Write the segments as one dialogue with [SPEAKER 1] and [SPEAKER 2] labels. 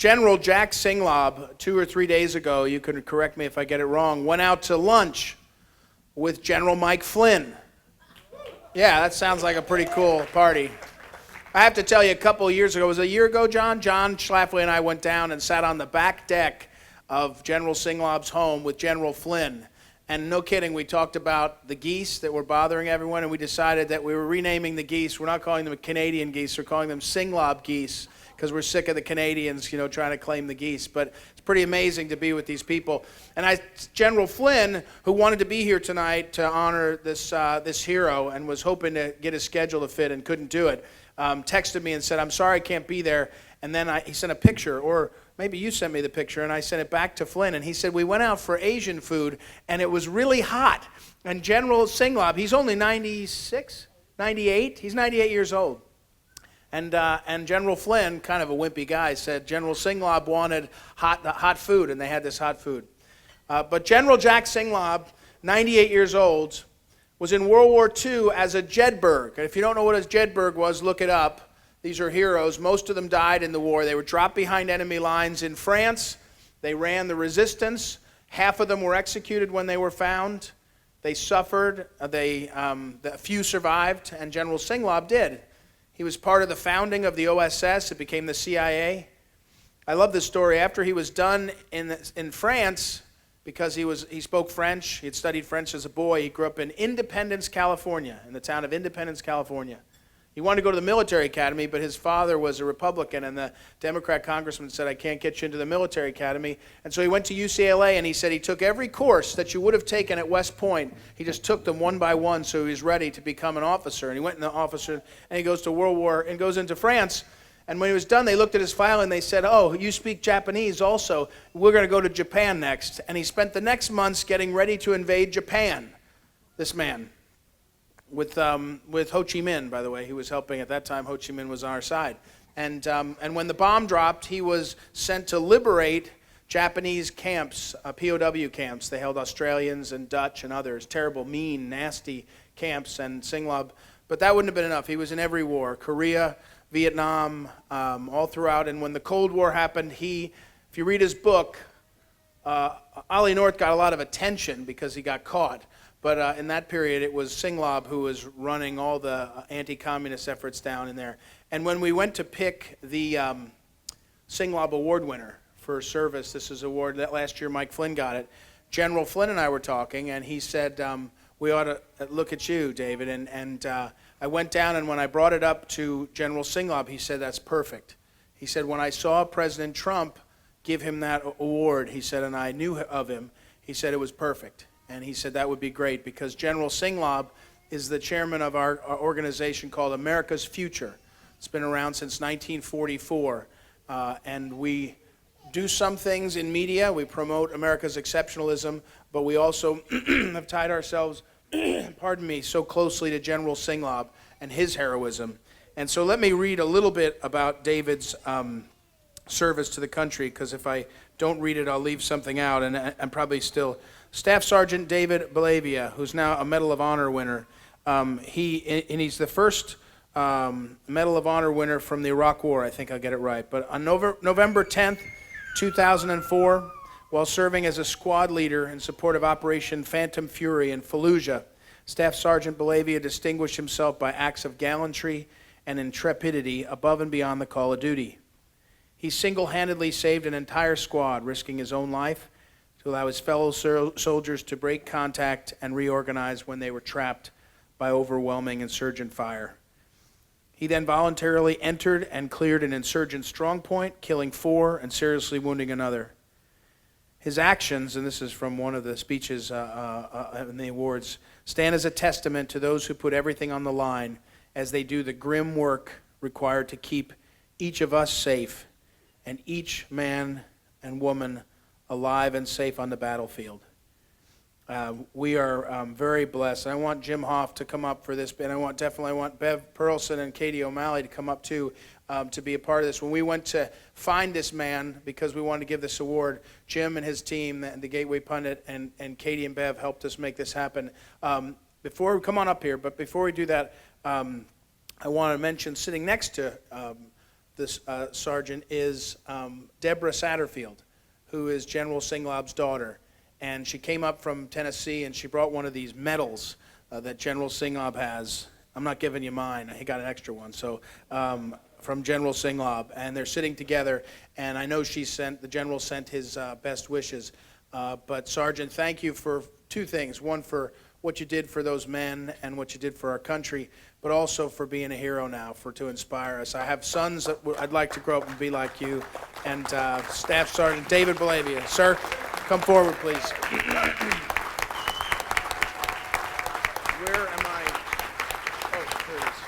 [SPEAKER 1] General Jack Singlaub, 2 or 3 days ago, you can correct me if I get it wrong, went out to lunch with General Mike Flynn. Yeah, that sounds like a pretty cool party. I have to tell you, a couple of years ago, it was a year ago, John Schlafly and I went down and sat on the back deck of General Singlaub's home with General Flynn. And no kidding, we talked about the geese that were bothering everyone, and we decided that we were renaming the geese. We're not calling them Canadian geese, we're calling them Singlaub geese, because we're sick of the Canadians, trying to claim the geese. But it's pretty amazing to be with these people. And General Flynn, who wanted to be here tonight to honor this hero and was hoping to get his schedule to fit and couldn't do it, texted me and said, "I'm sorry I can't be there." And then he sent a picture, or maybe you sent me the picture, and I sent it back to Flynn. And he said, "We went out for Asian food, and it was really hot." And General Singlaub, he's only 96, 98? He's 98 years old. And General Flynn, kind of a wimpy guy, said General Singlaub wanted hot food, and they had this hot food. But General Jack Singlaub, 98 years old, was in World War II as a Jedburgh. And if you don't know what a Jedburgh was, look it up. These are heroes. Most of them died in the war. They were dropped behind enemy lines in France. They ran the resistance. Half of them were executed when they were found. They suffered. A few survived, and General Singlaub did. He was part of the founding of the OSS. It became the CIA. I love this story. After he was done in France, because he spoke French, he had studied French as a boy, he grew up in Independence, California, in the town of Independence, California. He wanted to go to the military academy, but his father was a Republican, and the Democrat congressman said, "I can't get you into the military academy." And so he went to UCLA, and he said he took every course that you would have taken at West Point. He just took them one by one, so he was ready to become an officer. And he went in the officer, and he goes to World War, and goes into France. And when he was done, they looked at his file, and they said, "Oh, you speak Japanese also. We're going to go to Japan next." And he spent the next months getting ready to invade Japan, this man. With Ho Chi Minh, by the way. He was helping at that time. Ho Chi Minh was on our side. And when the bomb dropped, he was sent to liberate Japanese camps, POW camps. They held Australians and Dutch and others. Terrible, mean, nasty camps. And Singlaub, but that wouldn't have been enough. He was in every war, Korea, Vietnam, all throughout. And when the Cold War happened, if you read his book, Ollie North got a lot of attention because he got caught. But in that period, it was Singlaub who was running all the anti-communist efforts down in there. And when we went to pick the Singlaub Award winner for service, this is an award that last year Mike Flynn got it, General Flynn and I were talking, and he said, "We ought to look at you, David." And I went down, and when I brought it up to General Singlaub, he said, "That's perfect." He said, "When I saw President Trump give him that award," he said, "and I knew of him," he said, "it was perfect." And he said that would be great because General Singlaub is the chairman of our organization called America's Future. It's been around since 1944. And we do some things in media. We promote America's exceptionalism, but we also have tied ourselves, so closely to General Singlaub and his heroism. And so let me read a little bit about David's service to the country, because if I don't read it, I'll leave something out, and I'm probably still... Staff Sergeant David Bellavia, who's now a Medal of Honor winner, he's the first Medal of Honor winner from the Iraq War. I think I'll get it right. But on November 10th, 2004, while serving as a squad leader in support of Operation Phantom Fury in Fallujah, Staff Sergeant Bellavia distinguished himself by acts of gallantry and intrepidity above and beyond the call of duty. He single-handedly saved an entire squad, risking his own life, to allow his fellow soldiers to break contact and reorganize when they were trapped by overwhelming insurgent fire. He then voluntarily entered and cleared an insurgent strongpoint, killing 4 and seriously wounding another. His actions, and this is from one of the speeches in the awards, stand as a testament to those who put everything on the line as they do the grim work required to keep each of us safe and each man and woman alive and safe on the battlefield. We are very blessed. I want Jim Hoff to come up for this, and I want Bev Perlson and Katie O'Malley to come up too, to be a part of this. When we went to find this man, because we wanted to give this award, Jim and his team, the Gateway Pundit, and Katie and Bev helped us make this happen. Before we come on up here, but before we do that, I want to mention sitting next to this sergeant is Deborah Satterfield, who is General Singlaub's daughter. And she came up from Tennessee, and she brought one of these medals that General Singlaub has. I'm not giving you mine. He got an extra one. So from General Singlaub, and they're sitting together. And I know the general sent his best wishes. But Sergeant, thank you for two things. One, for what you did for those men and what you did for our country, but also for being a hero now, to inspire us. I have sons that I'd like to grow up and be like you. And Staff Sergeant David Bellavia. Sir, come forward, please. Where am I? Oh, please.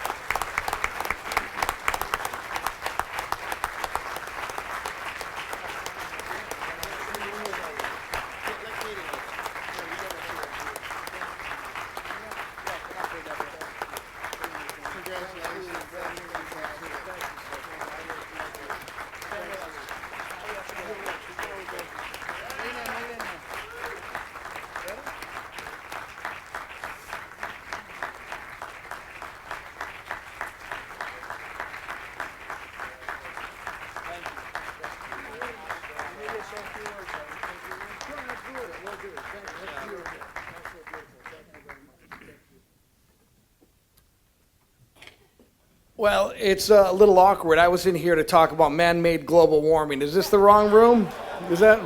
[SPEAKER 2] Well, it's a little awkward. I was in here to talk about man-made global warming. Is this the wrong room? Is that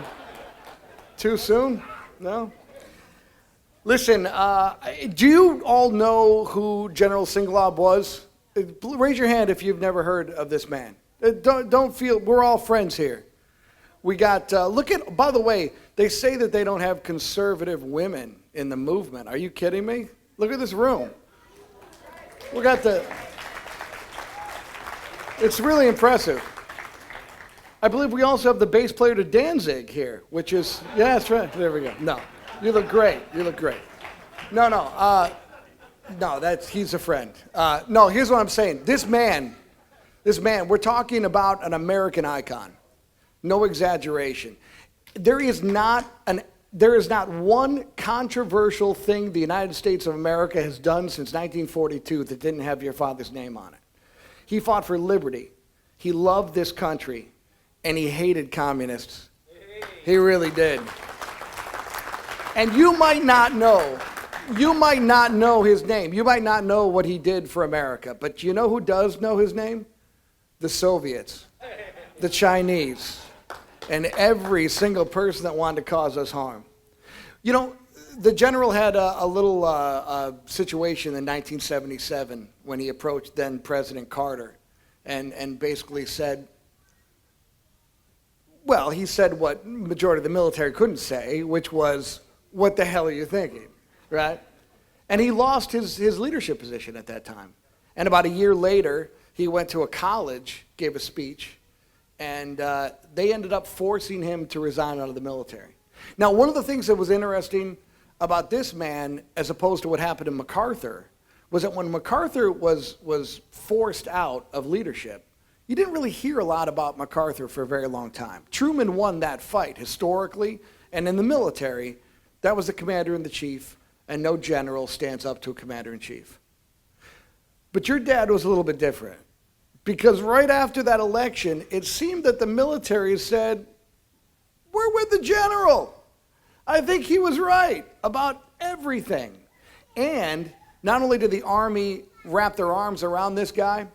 [SPEAKER 2] too soon? No? Listen, do you all know who General Singlaub was? Raise your hand if you've never heard of this man. Don't feel, we're all friends here. We got, by the way, they say that they don't have conservative women in the movement. Are you kidding me? Look at this room. We got it's really impressive. I believe we also have the bass player to Danzig here, which is, yeah, that's right. There we go. No, you look great. You look great. No, he's a friend. No, here's what I'm saying. This man, we're talking about an American icon. No exaggeration. There is not one controversial thing the United States of America has done since 1942 that didn't have your father's name on it. He fought for liberty. He loved this country, and he hated communists. He really did. And you might not know his name. You might not know what he did for America, but you know who does know his name? The Soviets, the Chinese, and every single person that wanted to cause us harm. You know, the general had a little situation in 1977 when he approached then President Carter and basically said, well, he said what majority of the military couldn't say, which was, what the hell are you thinking, right? And he lost his leadership position at that time. And about a year later, he went to a college, gave a speech, and they ended up forcing him to resign out of the military. Now, one of the things that was interesting about this man, as opposed to what happened to MacArthur, was that when MacArthur was forced out of leadership, you didn't really hear a lot about MacArthur for a very long time. Truman won that fight historically, and in the military, that was the commander-in-chief, and no general stands up to a commander-in-chief. But your dad was a little bit different, because right after that election, it seemed that the military said, we're with the general. I think he was right about everything. And not only did the Army wrap their arms around this guy,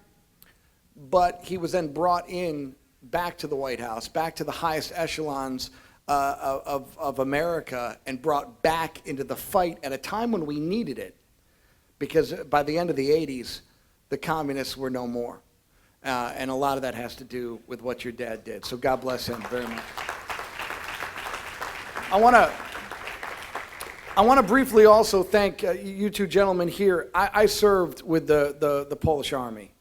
[SPEAKER 2] but he was then brought in back to the White House, back to the highest echelons of America, and brought back into the fight at a time when we needed it. Because by the end of the 80s, the communists were no more. And a lot of that has to do with what your dad did. So God bless him very much. I want to briefly also thank you two gentlemen here. I served with the Polish Army.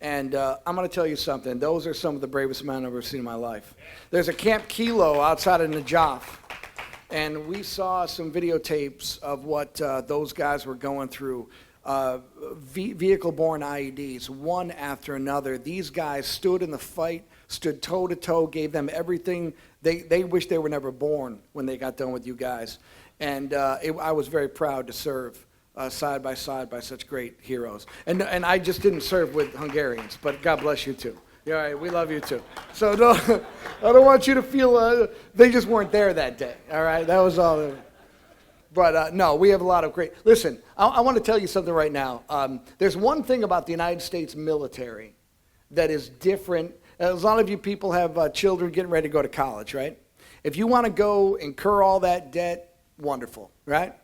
[SPEAKER 2] And I'm going to tell you something. Those are some of the bravest men I've ever seen in my life. There's a Camp Kilo outside of Najaf. And we saw some videotapes of what those guys were going through. Vehicle-borne IEDs, one after another. These guys stood in the fight, stood toe-to-toe, gave them everything. They wish they were never born when they got done with you guys. And I was very proud to serve side by side by such great heroes. And I just didn't serve with Hungarians, but God bless you too. Yeah, all right, we love you too. So I don't want you to feel they just weren't there that day, all right? That was all. But no, we have a lot of great. Listen, I want to tell you something right now. There's one thing about the United States military that is different. A lot of you people have children getting ready to go to college, right? If you want to go incur all that debt, wonderful, right?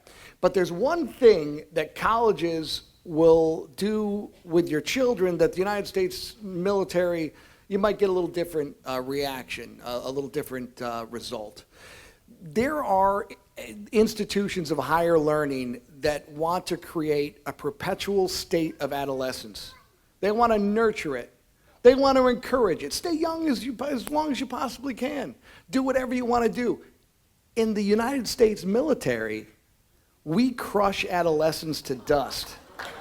[SPEAKER 2] But there's one thing that colleges will do with your children that the United States military, you might get a little different reaction, a little different result. There are institutions of higher learning that want to create a perpetual state of adolescence. They want to nurture it. They want to encourage it. Stay young as long as you possibly can. Do whatever you want to do. In the United States military, we crush adolescents to dust.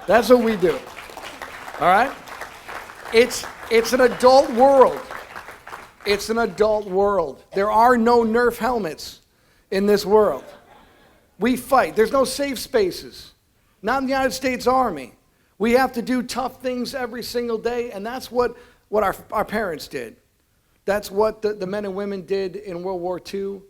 [SPEAKER 2] That's what we do. All right? It's an adult world. It's an adult world. There are no Nerf helmets in this world. We fight. There's no safe spaces. Not in the United States Army. We have to do tough things every single day, and that's what our parents did. That's what the men and women did in World War II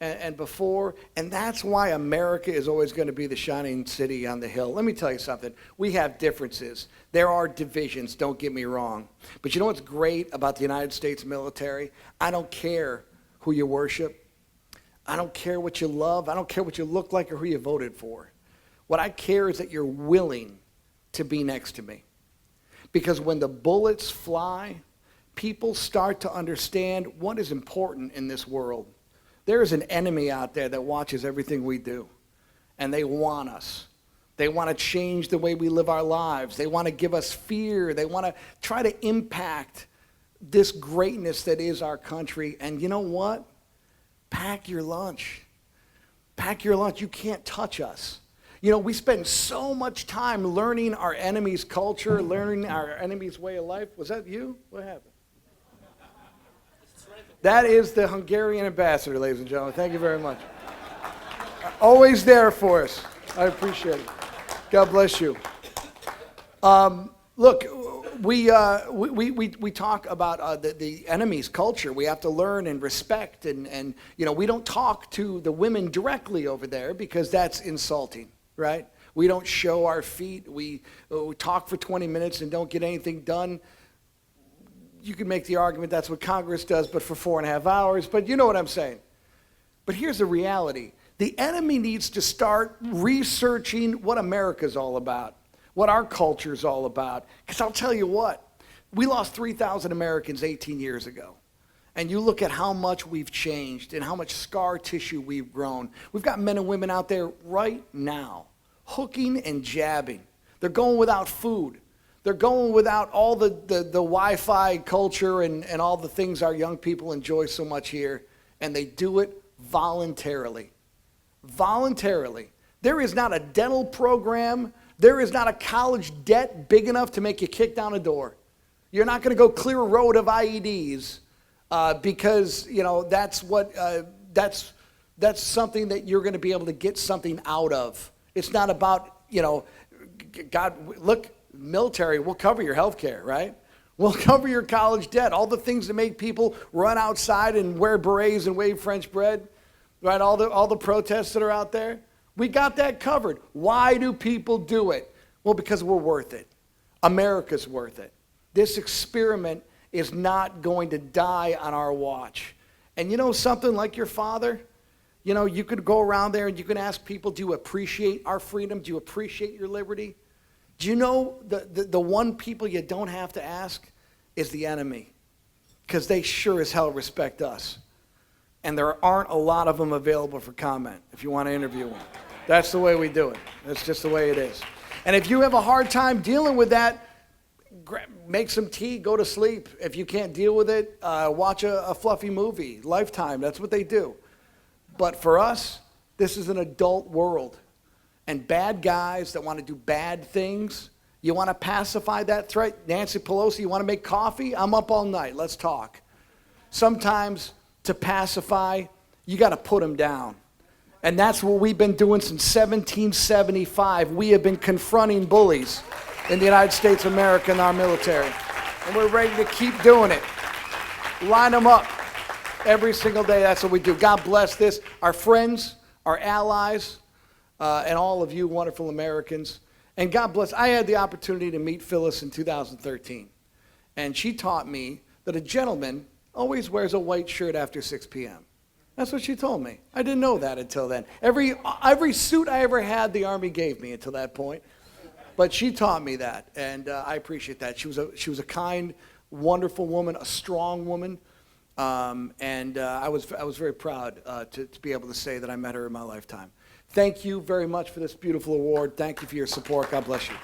[SPEAKER 2] and before, and that's why America is always going to be the shining city on the hill. Let me tell you something. We have differences. There are divisions, don't get me wrong. But you know what's great about the United States military? I don't care who you worship. I don't care what you love. I don't care what you look like or who you voted for. What I care is that you're willing to be next to me. Because when the bullets fly, people start to understand what is important in this world. There is an enemy out there that watches everything we do, and they want us. They want to change the way we live our lives. They want to give us fear. They want to try to impact this greatness that is our country. And you know what? Pack your lunch. Pack your lunch. You can't touch us. You know, we spend so much time learning our enemy's culture, learning our enemy's way of life. Was that you? What happened? That is the Hungarian ambassador, ladies and gentlemen. Thank you very much. Always there for us. I appreciate it. God bless you. Look, we talk about the enemy's culture. We have to learn and respect, and you know, we don't talk to the women directly over there because that's insulting, right? We don't show our feet. We talk for 20 minutes and don't get anything done. You can make the argument that's what Congress does, but for 4.5 hours. But you know what I'm saying. But here's the reality. The enemy needs to start researching what America's all about, what our culture's all about. Because I'll tell you what, we lost 3,000 Americans 18 years ago. And you look at how much we've changed and how much scar tissue we've grown. We've got men and women out there right now, hooking and jabbing. They're going without food. They're going without all the Wi-Fi culture and all the things our young people enjoy so much here. And they do it voluntarily. Voluntarily. There is not a dental program. There is not a college debt big enough to make you kick down a door. You're not going to go clear a road of IEDs because, you know, that's something that you're going to be able to get something out of. It's not about, you know, God, look, military, we'll cover your health care, right? We'll cover your college debt, all the things that make people run outside and wear berets and wave French bread, right? All the protests that are out there. We got that covered. Why do people do it? Well, because we're worth it. America's worth it. This experiment is not going to die on our watch. And you know something, like your father? You know, you could go around there and you can ask people, do you appreciate our freedom? Do you appreciate your liberty? Do you know the one people you don't have to ask is the enemy? Because they sure as hell respect us. And there aren't a lot of them available for comment if you want to interview them. That's the way we do it. That's just the way it is. And if you have a hard time dealing with that, make some tea, go to sleep. If you can't deal with it, watch a fluffy movie. Lifetime, that's what they do. But for us, this is an adult world. And bad guys that want to do bad things, you want to pacify that threat? Nancy Pelosi, you want to make coffee? I'm up all night. Let's talk. Sometimes to pacify, you got to put them down. And that's what we've been doing since 1775. We have been confronting bullies in the United States of America and our military. And we're ready to keep doing it. Line them up every single day. That's what we do. God bless this. Our friends, our allies, and all of you wonderful Americans. And God bless. I had the opportunity to meet Phyllis in 2013. And she taught me that a gentleman always wears a white shirt after 6 p.m. That's what she told me. I didn't know that until then. Every suit I ever had, the Army gave me until that point. But she taught me that, and I appreciate that. She was a kind, wonderful woman, a strong woman, and I was very proud to be able to say that I met her in my lifetime. Thank you very much for this beautiful award. Thank you for your support. God bless you.